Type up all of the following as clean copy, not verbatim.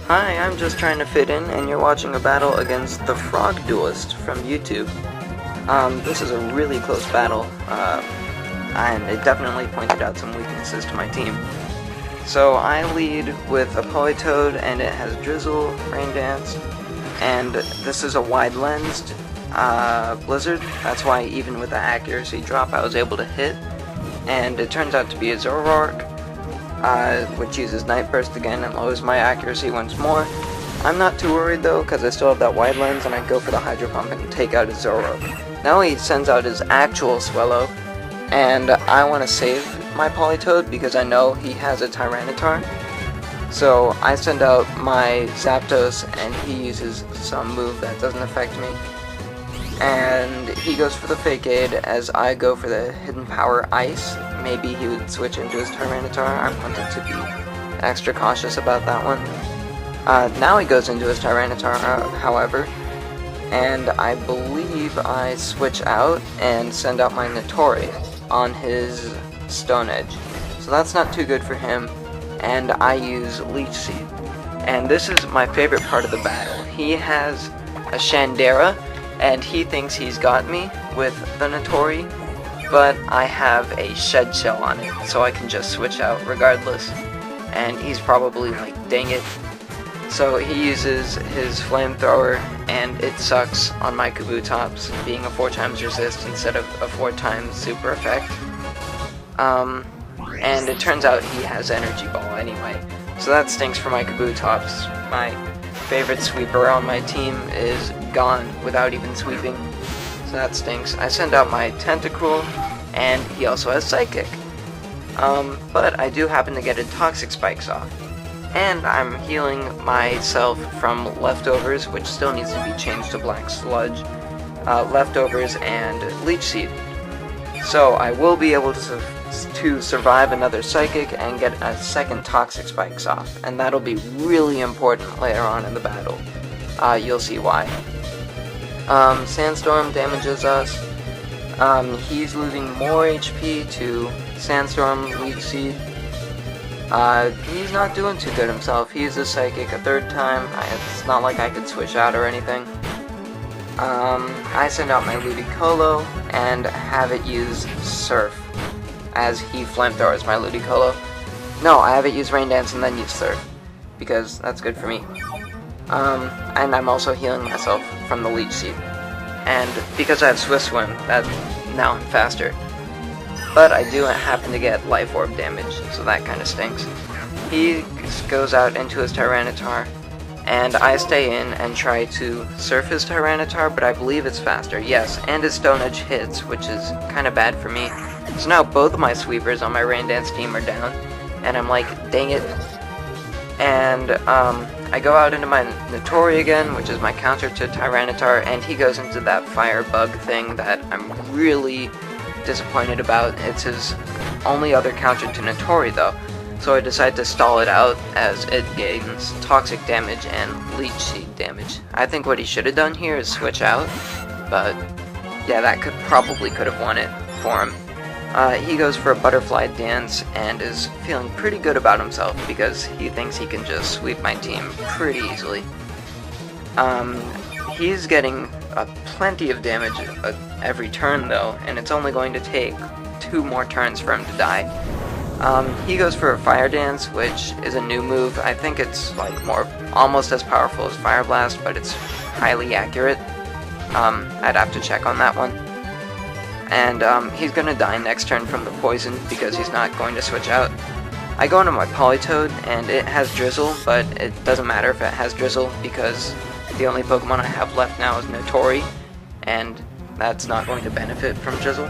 Hi, I'm just trying to fit in, and you're watching a battle against TheFrogDuelist from YouTube. This is a really close battle, and it definitely pointed out some weaknesses to my team. So I lead with a Polytoad, and it has Drizzle, Rain Dance, and this is a wide-lensed Blizzard. That's why even with the accuracy drop I was able to hit, and it turns out to be a Zoroark, which uses Night Burst again and lowers my accuracy once more. I'm not too worried though, because I still have that wide lens, and I go for the Hydro Pump and take out his Zoroark. Now he sends out his actual Swellow, and I want to save my Polytoad because I know he has a Tyranitar. So I send out my Zapdos, and he uses some move that doesn't affect me. And he goes for the Fake Aid as I go for the Hidden Power Ice. Maybe he would switch into his Tyranitar. I wanted to be extra cautious about that one. Now he goes into his Tyranitar, however, and I believe I switch out and send out my Notori on his Stone Edge. So that's not too good for him, and I use Leech Seed. And this is my favorite part of the battle. He has a Shandera, and he thinks he's got me with the Notori, but I have a Shed Shell on it, so I can just switch out regardless. And he's probably like, dang it. So he uses his Flamethrower, and it sucks on my Kabutops, being a 4x resist instead of a 4x super effect. And it turns out he has Energy Ball anyway, so that stinks for my Kabutops. My favorite sweeper on my team is gone without even sweeping, so that stinks. I send out my Tentacool, and he also has Psychic. But I do happen to get a Toxic Spikes off. And I'm healing myself from Leftovers, which still needs to be changed to Black Sludge, Leftovers, and Leech Seed. So I will be able to survive another Psychic and get a second Toxic Spikes off, and that'll be really important later on in the battle. You'll see why. Sandstorm damages us. He's losing more HP to Sandstorm, Leech Seed. He's not doing too good himself. He uses Psychic a third time. It's not like I could switch out or anything. I send out my Ludicolo and have it use Surf, as he Flamethrowers my Ludicolo. No, I have it use Rain Dance and then use Surf, because that's good for me. And I'm also healing myself from the Leech Seed. And because I have Swift Swim, now I'm faster. But I do happen to get Life Orb damage, so that kinda stinks. He goes out into his Tyranitar, and I stay in and try to surf his Tyranitar, but I believe it's faster, yes, and his Stone Edge hits, which is kinda bad for me. So now both of my sweepers on my Rain Dance team are down, and I'm like, dang it. And I go out into my Notori again, which is my counter to Tyranitar, and he goes into that Fire Bug thing that I'm really disappointed about. It's his only other counter to Notori though, so I decide to stall it out as it gains Toxic damage and Leech Seed damage. I think what he should have done here is switch out, but yeah, that probably could have won it for him. He goes for a Butterfly Dance and is feeling pretty good about himself because he thinks he can just sweep my team pretty easily. He's getting plenty of damage every turn though, and it's only going to take 2 more turns for him to die. He goes for a Fire Dance, which is a new move. I think it's like almost as powerful as Fire Blast, but it's highly accurate. I'd have to check on that one. And he's gonna die next turn from the poison because he's not going to switch out. I go into my Polytoad, and it has Drizzle, but it doesn't matter if it has Drizzle because the only Pokemon I have left now is Notori, and that's not going to benefit from Drizzle.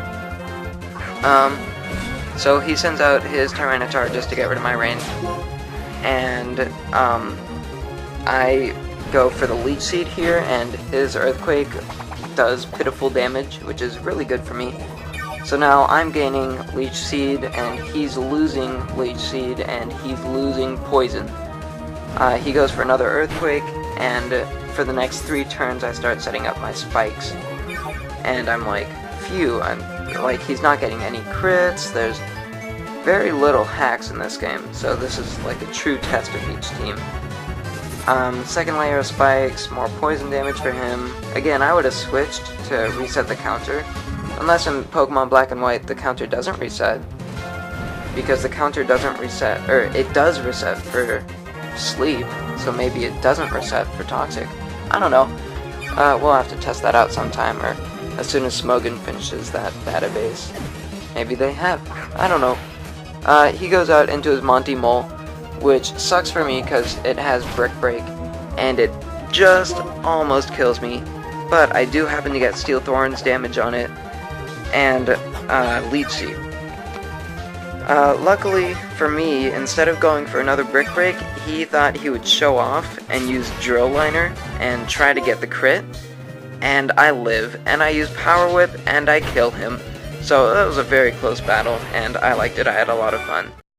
So he sends out his Tyranitar just to get rid of my rain, and I go for the Leech Seed here, and his Earthquake does pitiful damage, which is really good for me. So now I'm gaining Leech Seed, and he's losing Leech Seed, and he's losing Poison. He goes for another Earthquake, and for the next 3 turns I start setting up my spikes. And I'm like, phew, he's not getting any crits, there's very little hacks in this game, so this is like a true test of each team. Second layer of spikes, more poison damage for him. Again, I would have switched to reset the counter. Unless in Pokemon Black and White the counter doesn't reset. Because the counter doesn't reset, or it does reset for sleep, so maybe it doesn't reset for toxic. I don't know. We'll have to test that out sometime, or as soon as Smogon finishes that database. Maybe they have. I don't know. He goes out into his Monty Mole, which sucks for me because it has Brick Break, and it just almost kills me. But I do happen to get Steel Thorns damage on it, and Leech Seed. Luckily for me, instead of going for another Brick Break, he thought he would show off and use Drill Liner and try to get the crit. And I live, and I use Power Whip, and I kill him. So that was a very close battle, and I liked it. I had a lot of fun.